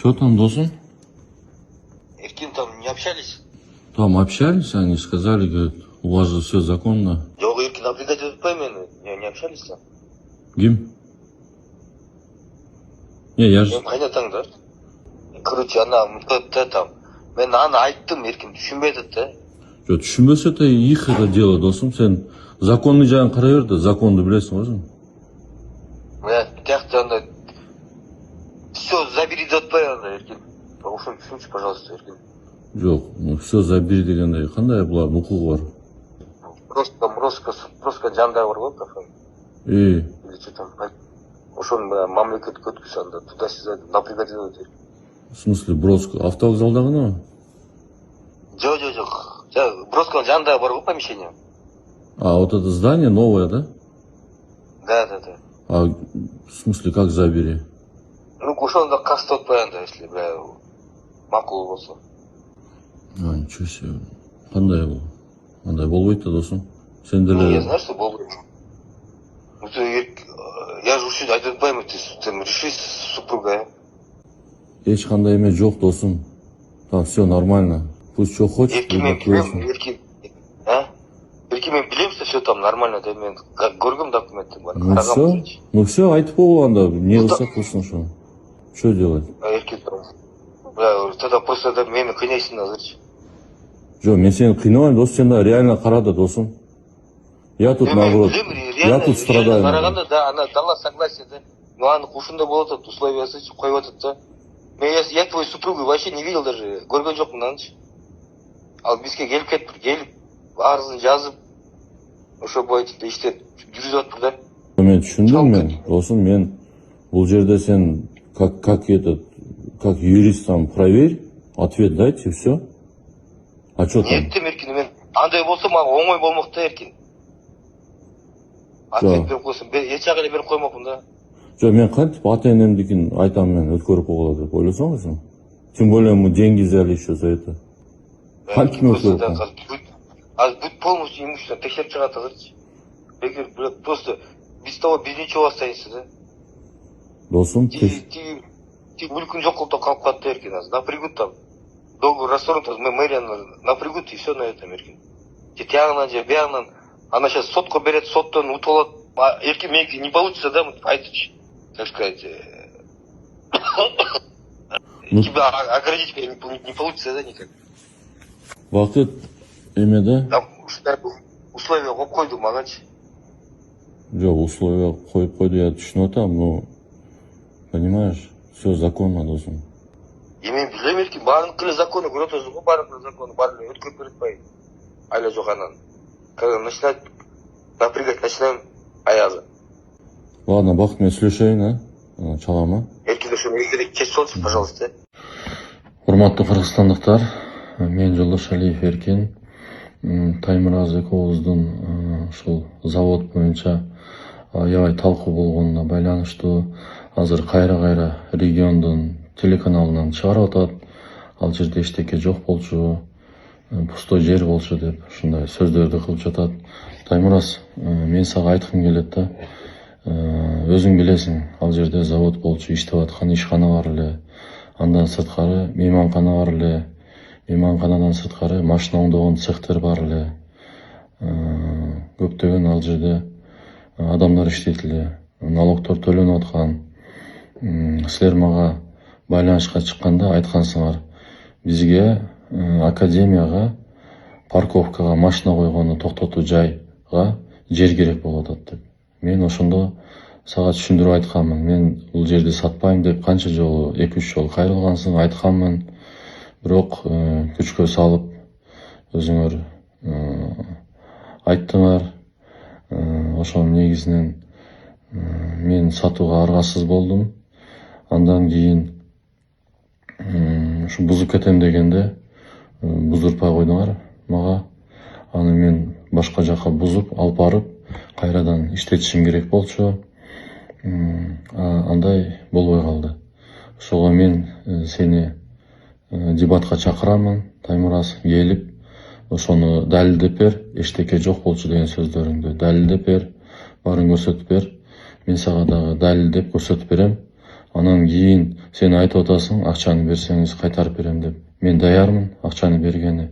Что там, досым? Эркин, там не общались? Там общались, они сказали, говорят, у вас же все законно. Жоқ, Эркин, облигать өтпеймен. Не общались там? Ким? Не, я же... Қайнатаң да. Короче, ана мұқтапты там. Мен аны айттым, Эркин түшінбеді да. Жоқ, түшінбесе это их это дело, досым. Сен законный жағын қарай бер, законды білесің өзің. Тяқты анда... Все, забери да отпай анда, Эркин. Ошоны түсінші, пожалуйста, Эркин. Жоқ, ну все забери дегенде, қандай бұлардың құқығы бар? Просто жандай бар ғой, кафе. Или что там. Ошоны мамлекет өткізі анда, туда-сюда напрягать делать. В смысле, Бродско? Автовокзалдағыны? Жоқ. Бродсконың жанында бар ғой помещение. А, вот это здание новое, да? Да. А, в смысле, как забери? Ну, ошоны қасты отпай анда, если, мақұл болса. А, ничего себе. Қандай бұл? Қандай болбойды, досым? Сен деле... Я знаю, что болбойды. Ну, я же уже айтып отпаймын, ты реши с супругой. Ешқандай емес жоқ, досым. Так, все нормально. Пусть что хочет. Еркин, мен білем, что все там нормально, да, мен көргім документті бар. Ну все, айтып бол анда, не қылса қылсын что. Что делать? Еркин, тогда после этого мені қинайсың азырчы. Жоқ, мен сені қинамаймын, дос, сен реально қарады, досым. Я тут наоборот, я тут страдаю. Қарағанда, да, она дала согласие, да. Ну, аны қушында болады, условиясы қойып атады, да. Я твою супругу вообще не видел даже, көрген жоқпын анычы. Ал бізге келіп арызын жазып, ошо бойынша иштеп жүргізіп атыр да. Мен түсіндім мен, досым, мен бұл жерде сен как юрист там проверь, ответ дайте, все. А что там? Нет, Еркин, мен андай болса маған оңой болмақ та, Еркин. Ответ беріп қойсын, ешқайда беріп қоймақпын да. Жоқ, мен қайтып ата-енемдікін айтам, мен өткөріп қойғыла деп ойласаң ғой. Тем более мы деньги взяли еще за это. Қайтып мен өткөріп қойғыла. Будет полностью имущество, тексеріп шығады азырчы. Просто без того, без ничего останется, да? Досым, ты мүлкін жоқ қылып қалып қалды, Еркин, напрягут там. Договор расторгнут, мэрияны напрягут, и все на этом, Еркин. Тягынан же, бягынан. Она сейчас сотку берет, соттан утолат. Еркин, менікі не получится, да, айтычы. Так сказать, тебя оградить не получится, да, никак. Вақыт эме, да? Там условия қойып қойды мағанчы. Жоқ, условия қойып қойды, я түсініп отам, но, понимаешь, все законно, досым. Мен білем, Еркин, барлық законы, көріп отырсың ғой, барлық законы, барлық өткөріп беретпай. Айла жоқ анан. Когда начинать напрягать, начинаем аязы. Ладно, Бақыт, мен сөйлешейін, а? Чалама. Еркин, ошоны эфирге кесіп салшы, пожалуйста. Урматтуу кыргызстандыктар, мен Жолдош Алиев Эркин. Таймураз экөөбүздүн ушул завод боюнча аябай талкуу болгонуна байланыштуу азыр кайра региондун телеканалынан чыгарып атат. Ал жерде эчтеке жок болчу, пустой жер болчу деп ушундай сөздөрдү кылып жатат. Таймураз, мен сага айткым келет да. Өзүң билесиң, ал жерде завод болчу, иштеп аткан ишкана бар эле. Андан сырткары мейманкана бар эле. Мейманканадан сырткары машина оңдогон цехтер бар эле. Көптөгөн ал жерде адамдар иштейт эле. Налогдор төлөнүп аткан. Силер мага байланышка чыкканда айткансыңар, бизге академияга, парковкага машина койгону токтотуу жайга жер керек болуп атат деп. Мен ошондо сага түшүндүрүп айтканмын. Мен бул жерди сатпайм деп канча жолу, 2-3 жолу кайрылгансың, айтканмын. Бирок күчкө салып өзүңөр айттыңар. Ошонун негизинен мен сатууга аргасыз болдум. Андан кийин ушу бузуп кетем дегенде буздуртпай койдуңар мага. Аны мен башка жака бузуп алып барып кайрадан иштетишим керек болчу. Андай болбой калды. Ошого мен сени дебатка чакырамын, Таймураз, келип ошону далилдеп бер, эчтеке жок болчу деген сөздөрүңдү далилдеп бер, баарын көрсөтүп бер. Мен сага дагы далилдеп көрсөтүп берем. Анан кийин сен айтып атасың, акчаны берсеңиз кайтарып берем деп. Мен даярмын акчаны бергени.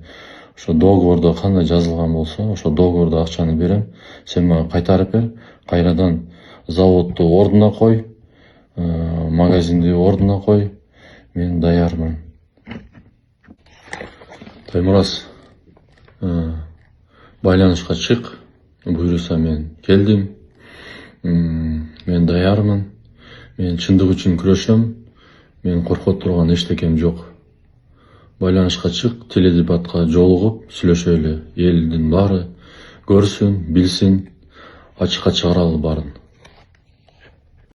Ошо договордо кандай жазылган болсо, ошо договордо акчаны берем. Сен мага кайтарып бер. Кайрадан заводду ордуна кой, магазинди ордуна кой. Мен даярмын. Таймураз, байланышка чык. Буйруса мен келдим. Мен даярмын. Мен чындык үчүн күрөшөм. Мен коркот турган эчтекем жок. Байланышка чык, теледебатка жолугуп сүйлөшөлү. Элдин баары көрсүн, билсин, ачыкка чыгаралы баарын.